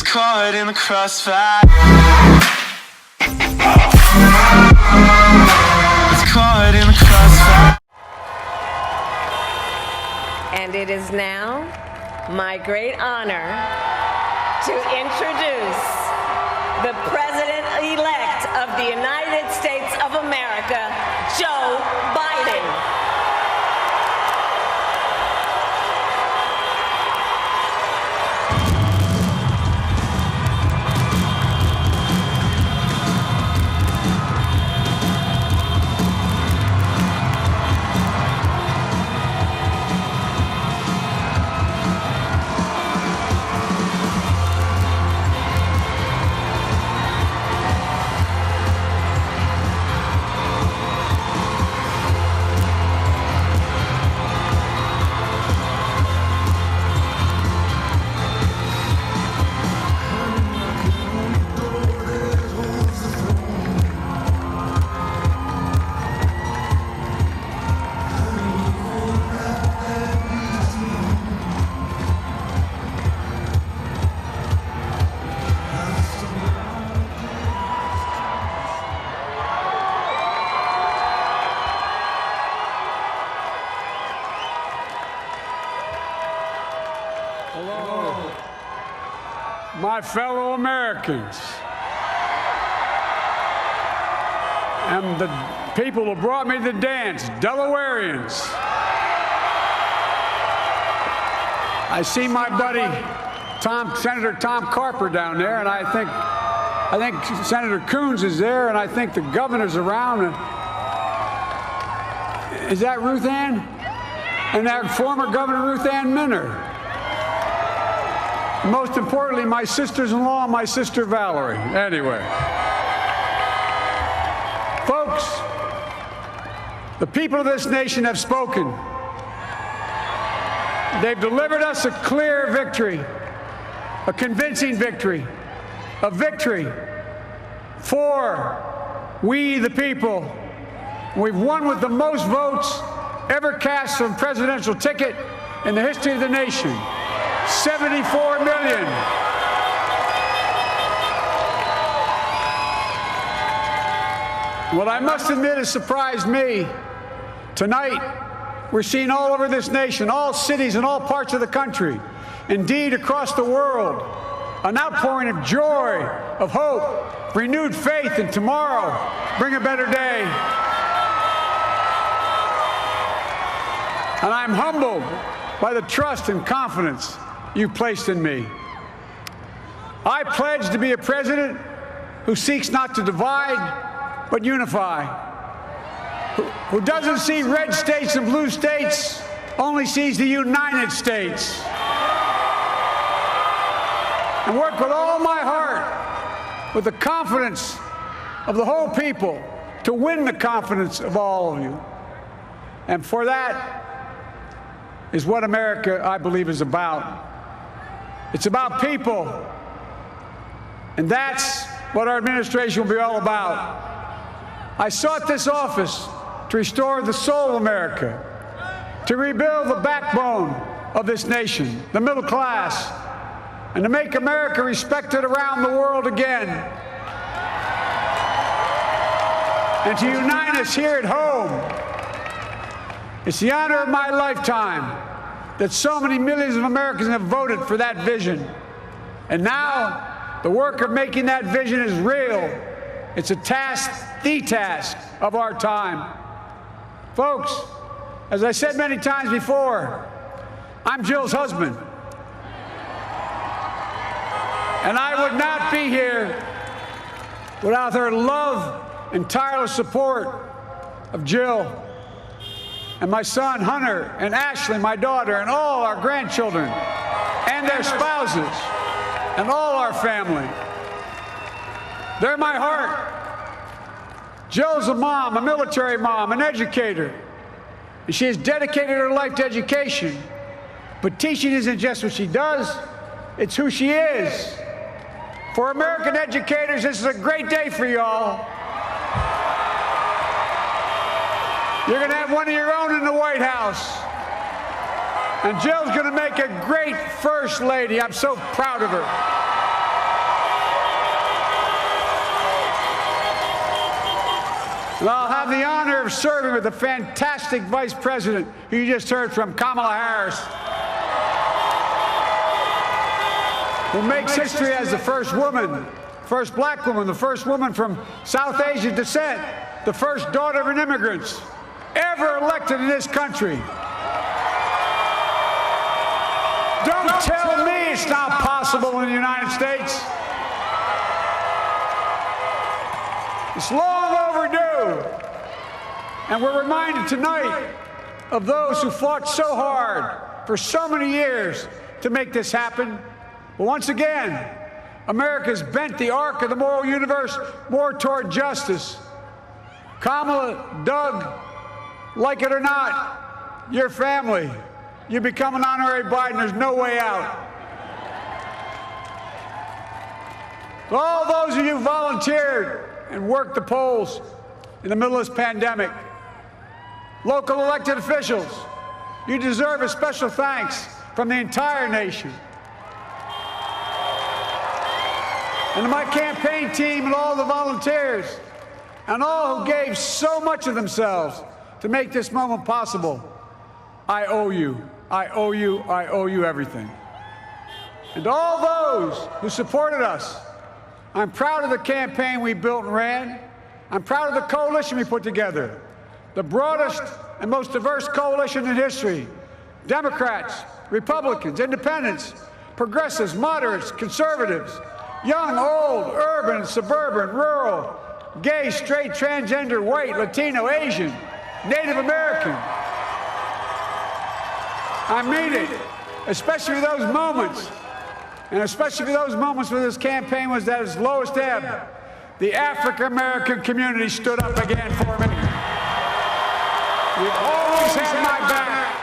caught in the crossfire. It's caught in the crossfire. And it is now my great honor to introduce the President-elect of the United States of America, Joe Biden. Hello, my fellow Americans, and the people who brought me to the dance, Delawareans. I see my buddy Senator Tom Carper down there, and I think Senator Coons is there, and I think the governor's around. Is that Ruth Ann? And that former Governor Ruth Ann Minner. Most importantly, my sisters-in-law and my sister Valerie. Anyway. Folks, the people of this nation have spoken. They've delivered us a clear victory, a convincing victory, a victory for we the people. We've won with the most votes ever cast on a presidential ticket in the history of the nation. 74 million. What I must admit has surprised me. Tonight, we're seeing all over this nation, all cities and all parts of the country, indeed across the world, an outpouring of joy, of hope, renewed faith in tomorrow, bring a better day. And I'm humbled by the trust and confidence you've placed in me. I pledge to be a president who seeks not to divide, but unify, who doesn't see red states and blue states, only sees the United States, and work with all my heart, with the confidence of the whole people, to win the confidence of all of you. And for that is what America, I believe, is about. It's about people. And that's what our administration will be all about. I sought this office to restore the soul of America, to rebuild the backbone of this nation, the middle class, and to make America respected around the world again, and to unite us here at home. It's the honor of my lifetime that so many millions of Americans have voted for that vision. And now, the work of making that vision is real. It's a task, the task of our time. Folks, as I said many times before, I'm Jill's husband. And I would not be here without her love and tireless support of Jill and my son Hunter and Ashley, my daughter, and all our grandchildren and their spouses and all our family. They're my heart. Jill's a mom, a military mom, an educator, and she has dedicated her life to education. But teaching isn't just what she does, it's who she is. For American educators, this is a great day for y'all. You're going to have one of your own in the White House. And Jill's going to make a great First Lady. I'm so proud of her. And I'll have the honor of serving with the fantastic Vice President who you just heard from, Kamala Harris, who makes history as the first woman, first black woman, the first woman from South Asian descent, the first daughter of an immigrant ever elected in this country. Don't tell me it's not possible in the United States. It's long overdue. And we're reminded tonight of those who fought so hard for so many years to make this happen. But once again, America's bent the arc of the moral universe more toward justice. Kamala, Doug, like it or not, your family, you become an honorary Biden, there's no way out. All those of you who volunteered and worked the polls in the middle of this pandemic, local elected officials, you deserve a special thanks from the entire nation. And to my campaign team and all the volunteers and all who gave so much of themselves to make this moment possible, I owe you. I owe you. I owe you everything. And to all those who supported us, I'm proud of the campaign we built and ran. I'm proud of the coalition we put together, the broadest and most diverse coalition in history. Democrats, Republicans, independents, progressives, moderates, conservatives, young, old, urban, suburban, rural, gay, straight, transgender, white, Latino, Asian, Native American. I mean it, especially for those moments, and especially for those moments where this campaign was at its lowest ebb. The African-American community stood up again for me. You've always had my back,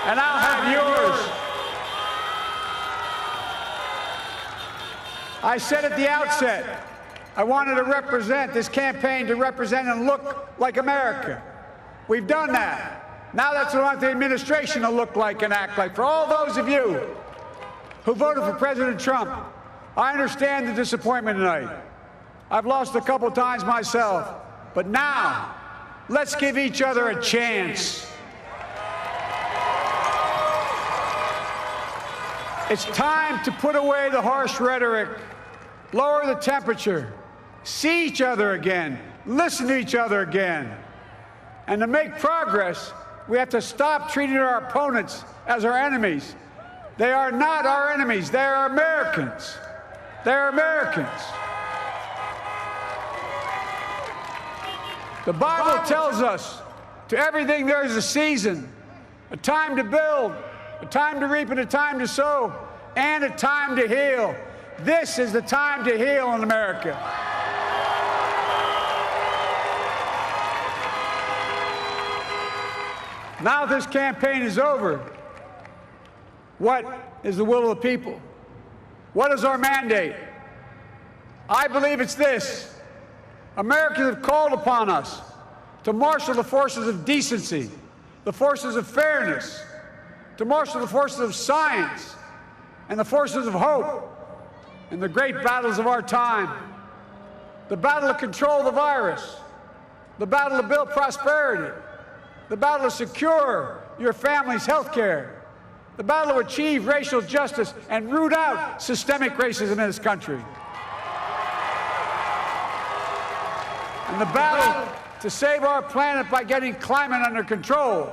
and I'll have yours. I said at the outset, I wanted to represent this campaign to represent and look like America. We've done that. Now that's what I want the administration to look like and act like. For all those of you who voted for President Trump, I understand the disappointment tonight. I've lost a couple times myself, but now let's give each other a chance. It's time to put away the harsh rhetoric, lower the temperature, see each other again, listen to each other again. And to make progress, we have to stop treating our opponents as our enemies. They are not our enemies. They are Americans. They're Americans. The Bible tells us, to everything there is a season, a time to build, a time to reap and a time to sow, and a time to heal. This is the time to heal in America. Now this campaign is over. What is the will of the people? What is our mandate? I believe it's this. Americans have called upon us to marshal the forces of decency, the forces of fairness, to marshal the forces of science and the forces of hope in the great battles of our time. The battle to control the virus, the battle to build prosperity, the battle to secure your family's health care, the battle to achieve racial justice and root out systemic racism in this country. And the battle to save our planet by getting climate under control.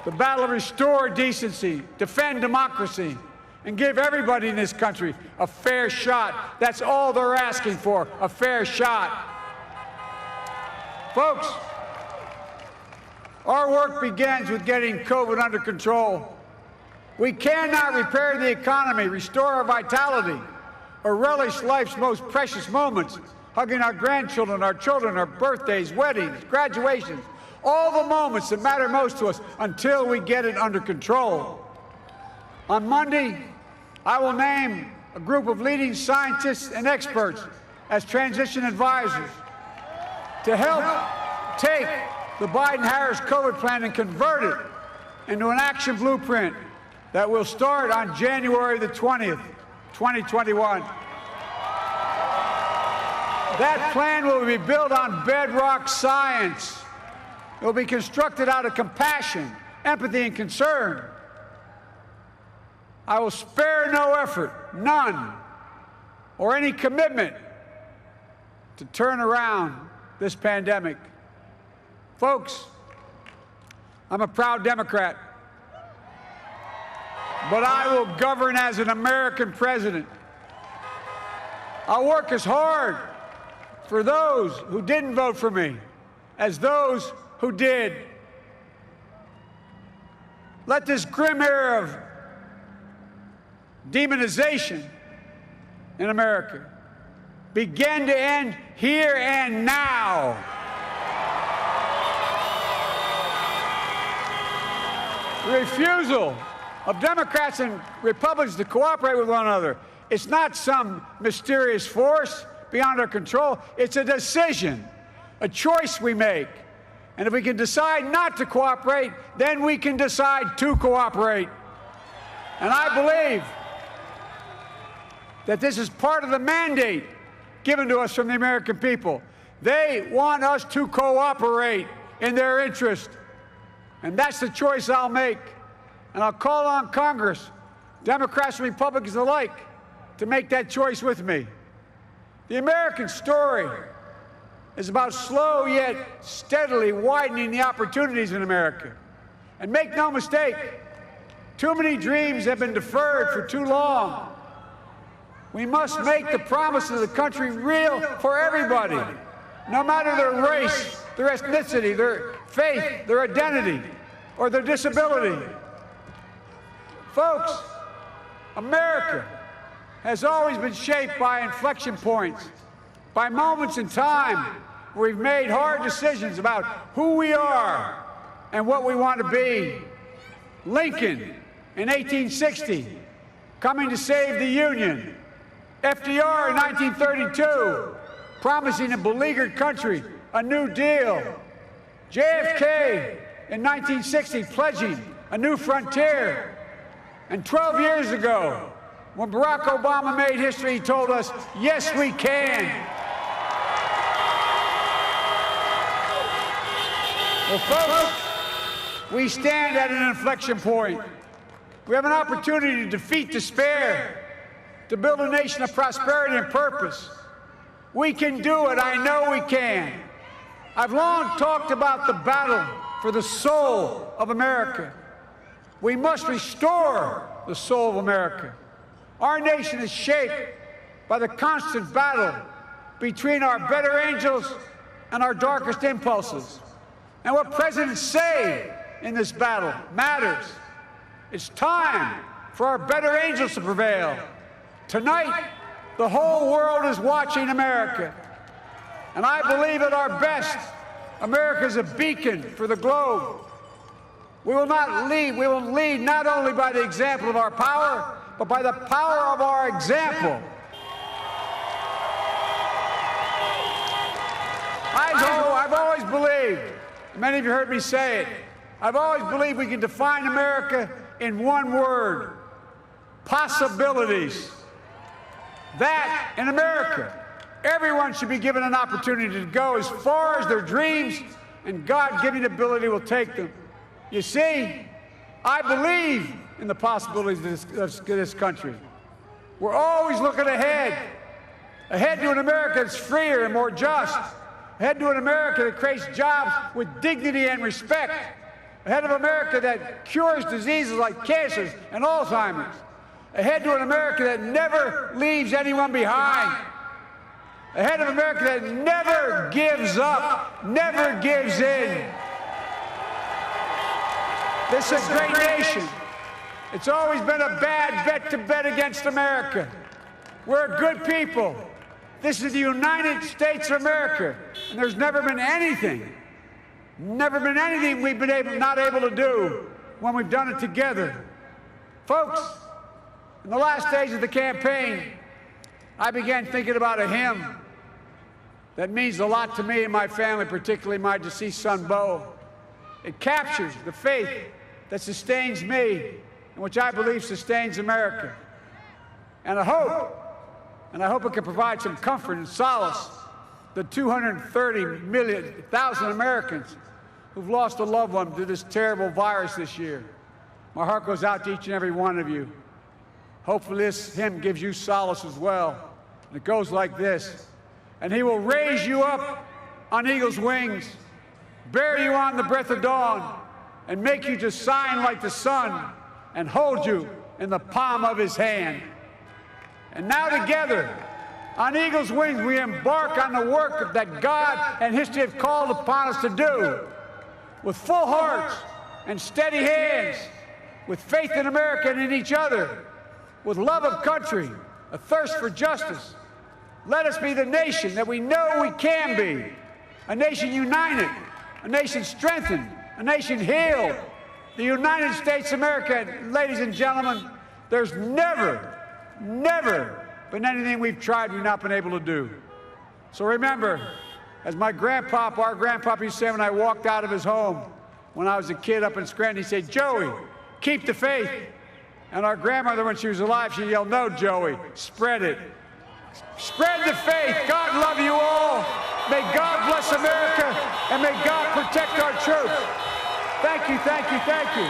The battle to restore decency, defend democracy, and give everybody in this country a fair shot. That's all they're asking for, a fair shot. Folks, our work begins with getting COVID under control. We cannot repair the economy, restore our vitality, or relish life's most precious moments, hugging our grandchildren, our children, our birthdays, weddings, graduations, all the moments that matter most to us until we get it under control. On Monday, I will name a group of leading scientists and experts as transition advisors to help take the Biden-Harris COVID plan and convert it into an action blueprint that will start on January the 20th, 2021. That plan will be built on bedrock science. It will be constructed out of compassion, empathy, and concern. I will spare no effort, none, or any commitment to turn around this pandemic. Folks, I'm a proud Democrat, but I will govern as an American president. I'll work as hard for those who didn't vote for me as those who did. Let this grim era of demonization in America begin to end here and now. The refusal of Democrats and Republicans to cooperate with one another, it's not some mysterious force beyond our control. It's a decision, a choice we make. And if we can decide not to cooperate, then we can decide to cooperate. And I believe that this is part of the mandate given to us from the American people. They want us to cooperate in their interest. And that's the choice I'll make. And I'll call on Congress, Democrats and Republicans alike, to make that choice with me. The American story is about slow yet steadily widening the opportunities in America. And make no mistake, too many dreams have been deferred for too long. We must make the promise of the country real for everybody, no matter their race, their ethnicity, their faith, their identity, or their disability. Folks, America has always been shaped by inflection points, by moments in time where we've made hard decisions about who we are and what we want to be. Lincoln in 1860, coming to save the Union. FDR in 1932, promising a beleaguered country a new deal. JFK in 1960, pledging a new frontier. And 12 years ago, when Barack Obama made history, he told us, yes, we can. Well, folks, we stand at an inflection point. We have an opportunity to defeat despair, to build a nation of prosperity and purpose. We can do it. I know we can. I've long talked about the battle for the soul of America. We must restore the soul of America. Our nation is shaped by the constant battle between our better angels and our darkest impulses. And what presidents say in this battle matters. It's time for our better angels to prevail. Tonight, the whole world is watching America. And I believe at our best, America is a beacon for the globe. We will lead not only by the example of our power, but by the power of our example. I've always believed, many of you heard me say it, I've always believed we can define America in one word: possibilities. That, in America, everyone should be given an opportunity to go as far as their dreams and God-given ability will take them. You see, I believe in the possibilities of this country. We're always looking ahead to an America that's freer and more just, ahead to an America that creates jobs with dignity and respect, ahead of America that cures diseases like cancer and Alzheimer's, ahead to an America that never leaves anyone behind, ahead of America that never gives up, never gives in. This is a great nation. It's always been a bad bet to bet against America. We're good people. This is the United States of America, and there's never been anything we've been not able to do when we've done it together. Folks, in the last days of the campaign, I began thinking about a hymn that means a lot to me and my family, particularly my deceased son, Bo. It captures the faith that sustains me and which I believe sustains America. And I hope it can provide some comfort and solace the 230,000 Americans who've lost a loved one to this terrible virus this year. My heart goes out to each and every one of you. Hopefully this hymn gives you solace as well. And it goes like this. And he will raise you up on eagle's wings, bear you on the breath of dawn, and make you to shine like the sun, and hold you in the palm of his hand. And now together, on eagle's wings, we embark on the work that God and history have called upon us to do, with full hearts and steady hands, with faith in America and in each other, with love of country, a thirst for justice. Let us be the nation that we know we can be, a nation united, a nation strengthened, a nation healed. The United States of America, ladies and gentlemen, there's never been anything we've tried we've not been able to do. So remember, as my grandpa, our grandpa used to say when I walked out of his home when I was a kid up in Scranton, he said, "Joey, keep the faith." And our grandmother, when she was alive, she yelled, "No, Joey, spread it. Spread the faith. God love you all. May God bless America, and may God protect our troops." Thank you, thank you, thank you.